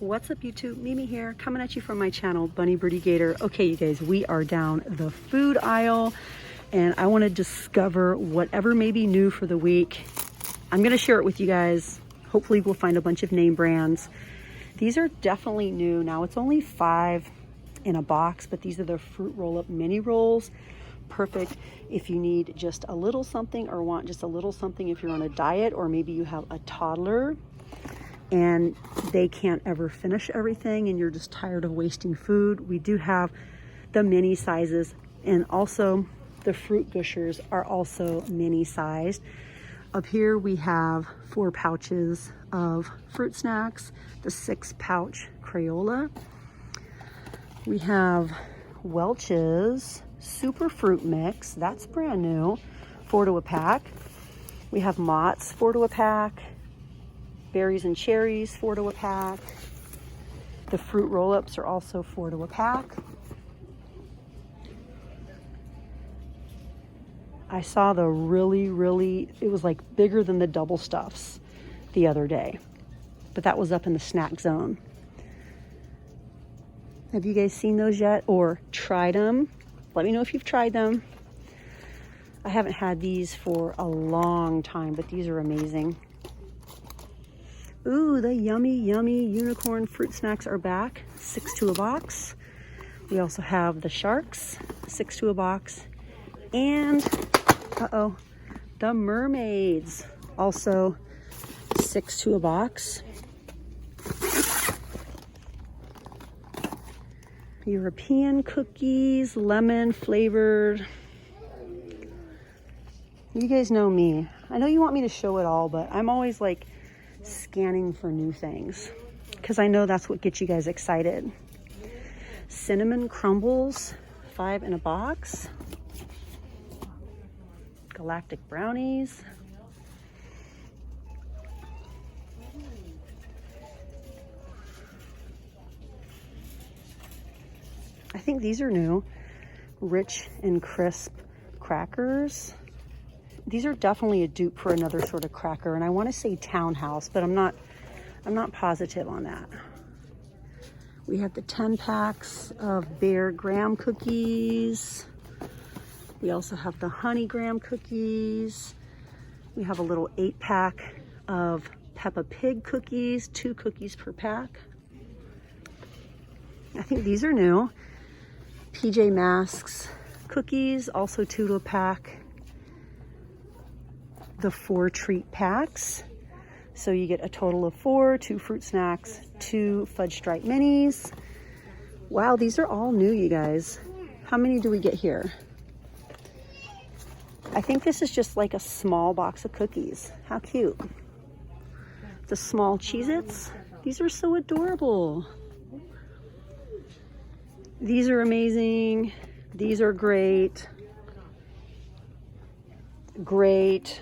What's up YouTube? Mimi here, coming at you from my channel, Bunny Birdy Gator. Okay, you guys, we are down the food aisle and I want to discover whatever may be new for the week. I'm going to share it with you guys. Hopefully we'll find a bunch of name brands. These are definitely new. Now it's only 5 in a box, but these are the fruit roll-up mini rolls. Perfect if you need just a little something or want just a little something if you're on a diet, or maybe you have a toddler and they can't ever finish everything and you're just tired of wasting food. We do have the mini sizes, and also the fruit gushers are also mini sized. Up here we have 4 pouches of fruit snacks, the 6 pouch Crayola. We have Welch's Super Fruit Mix, that's brand new, 4 to a pack. We have Mott's 4 to a pack. Berries and cherries, 4 to a pack. The fruit roll-ups are also 4 to a pack. I saw the really, it was like bigger than the double stuffs the other day, but that was up in the snack zone. Have you guys seen those yet or tried them? Let me know if you've tried them. I haven't had these for a long time, but these are amazing. Ooh, the yummy unicorn fruit snacks are back, 6 to a box. We also have the sharks, 6 to a box. And, the mermaids, also 6 to a box. European cookies, lemon flavored. You guys know me. I know you want me to show it all, but I'm always like scanning for new things because I know that's what gets you guys excited. Cinnamon crumbles, 5 in a box. Galactic brownies. I think these are new. Rich and crisp crackers. These are definitely a dupe for another sort of cracker, and I want to say Townhouse, but I'm not positive on that. We have the 10 packs of Bear Graham cookies. We also have the Honey Graham cookies. We have a little 8-pack of Peppa Pig cookies, 2 cookies per pack. I think these are new. PJ Masks cookies, also 2 to a pack. The 4 treat packs. So you get a total of 4, 2 fruit snacks, 2 fudge stripe minis. Wow, these are all new, you guys. How many do we get here? I think this is just like a small box of cookies. How cute. The small Cheez-Its. These are so adorable. These are amazing. These are great. Great.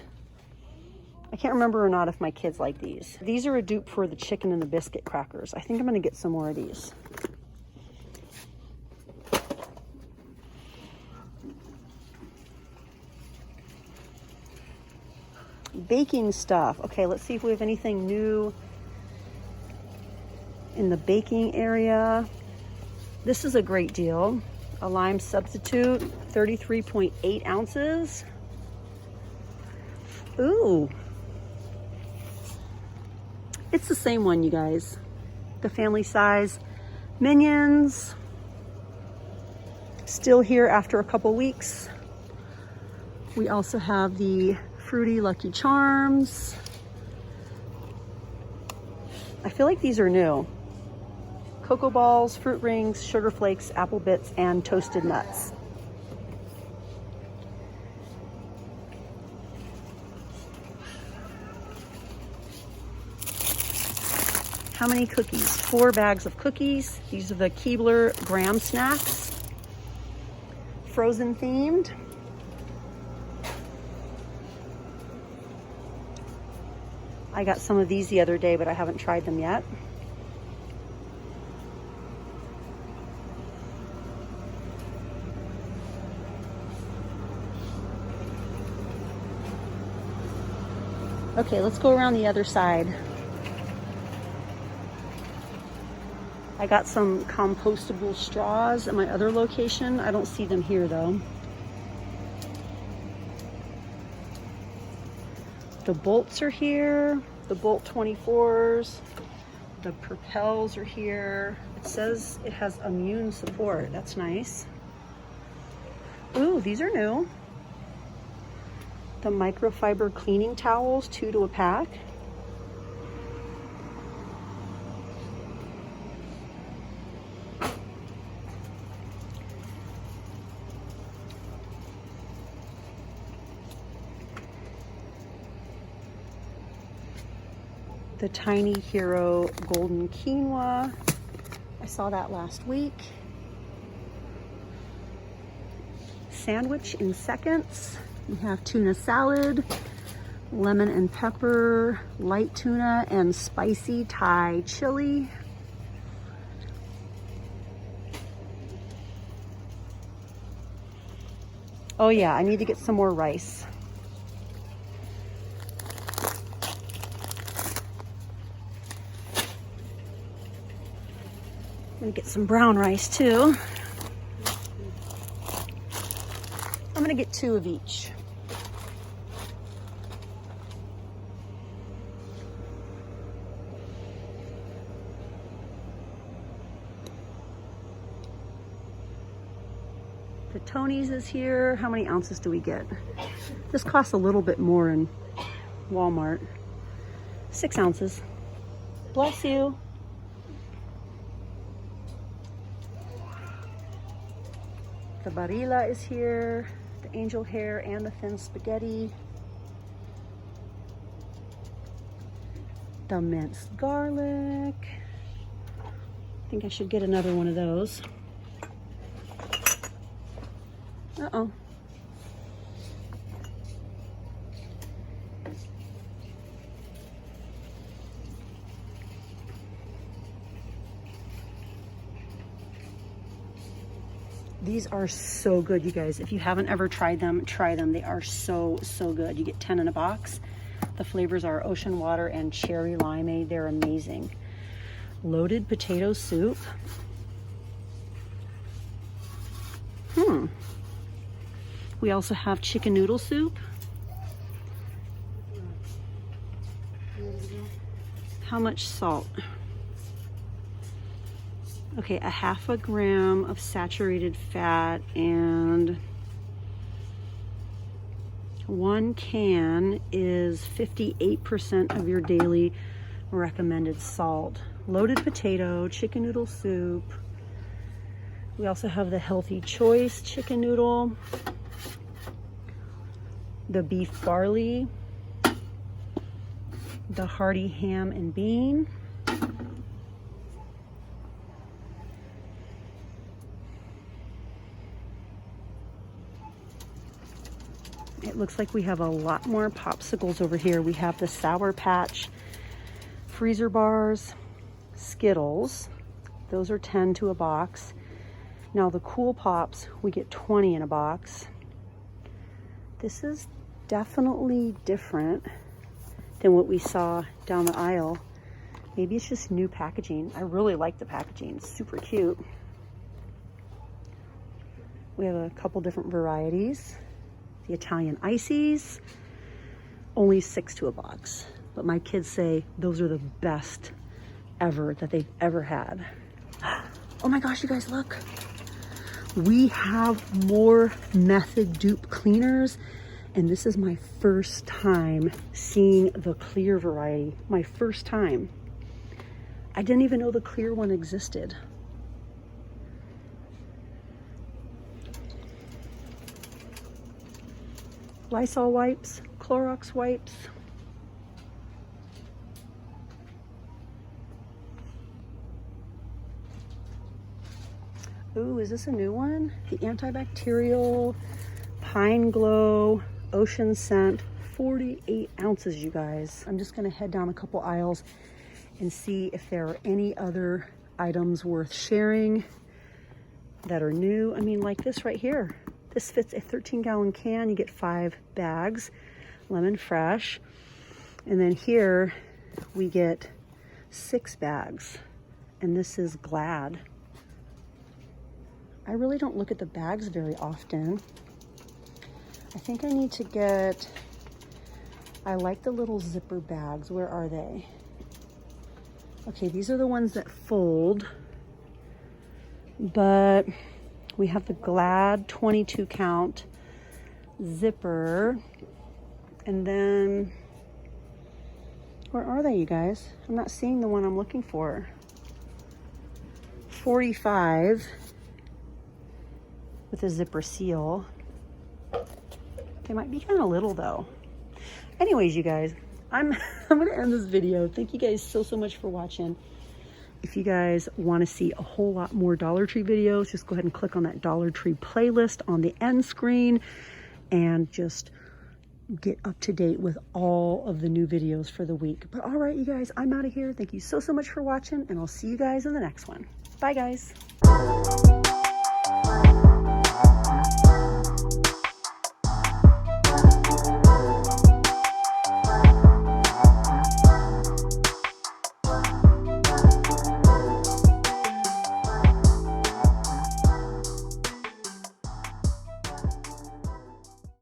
I can't remember or not if my kids like these. These are a dupe for the chicken and the biscuit crackers. I think I'm gonna get some more of these. Baking stuff. Okay, let's see if we have anything new in the baking area. This is a great deal. A lime substitute, 33.8 ounces. Ooh. It's the same one, you guys. The family size Minions. Still here after a couple weeks. We also have the Fruity Lucky Charms. I feel like these are new. Cocoa Balls, Fruit Rings, Sugar Flakes, Apple Bits, and Toasted Nuts. How many cookies? 4 bags of cookies. These are the Keebler Graham snacks. Frozen themed. I got some of these the other day, but I haven't tried them yet. Okay, let's go around the other side. I got some compostable straws at my other location. I don't see them here though. The bolts are here, the Bolt 24s. The Propels are here. It says it has immune support. That's nice. Ooh, these are new. The microfiber cleaning towels, 2 to a pack. The Tiny Hero Golden Quinoa. I saw that last week. Sandwich in seconds. We have tuna salad, lemon and pepper, light tuna, and spicy Thai chili. Oh yeah, I need to get some more rice. I'm gonna get some brown rice too. I'm gonna get 2 of each. The Tony's is here. How many ounces do we get? This costs a little bit more in Walmart. 6 ounces. Bless you. The Barilla is here, the angel hair and the thin spaghetti. The minced garlic. I think I should get another one of those. Uh-oh. These are so good, you guys. If you haven't ever tried them, try them. They are so, so good. You get 10 in a box. The flavors are ocean water and cherry limeade. They're amazing. Loaded potato soup. We also have chicken noodle soup. How much salt? Okay, 1/2 gram of saturated fat, and 1 can is 58% of your daily recommended salt. Loaded potato, chicken noodle soup. We also have the Healthy Choice chicken noodle, the beef barley, the hearty ham and bean. It looks like we have a lot more popsicles over here. We have the Sour Patch freezer bars, Skittles. Those are 10 to a box. Now the Cool Pops, we get 20 in a box. This is definitely different than what we saw down the aisle. Maybe it's just new packaging. I really like the packaging, it's super cute. We have a couple different varieties. The Italian ices, only 6 to a box. But my kids say those are the best ever that they've ever had. Oh my gosh, you guys, look. We have more Method dupe cleaners, and this is my first time seeing the clear variety. My first time. I didn't even know the clear one existed. Lysol wipes, Clorox wipes. Ooh, is this a new one? The antibacterial Pine Glow Ocean Scent, 48 ounces, you guys. I'm just gonna head down a couple aisles and see if there are any other items worth sharing that are new. I mean, like this right here. This fits a 13-gallon can. You get 5 bags, lemon fresh. And then here we get 6 bags. and this is Glad. I really don't look at the bags very often. I think I need to get, I like the little zipper bags. Where are they? Okay, these are the ones that fold, but we have the Glad 22 count zipper. And then, where are they, you guys? I'm not seeing the one I'm looking for. 45 with a zipper seal. They might be kind of little though. Anyways, you guys, I'm gonna end this video. Thank you guys so much for watching. If you guys want to see a whole lot more Dollar Tree videos, just go ahead and click on that Dollar Tree playlist on the end screen and just get up to date with all of the new videos for the week. But all right, you guys, I'm out of here. Thank you so much for watching, and I'll see you guys in the next one. Bye, guys.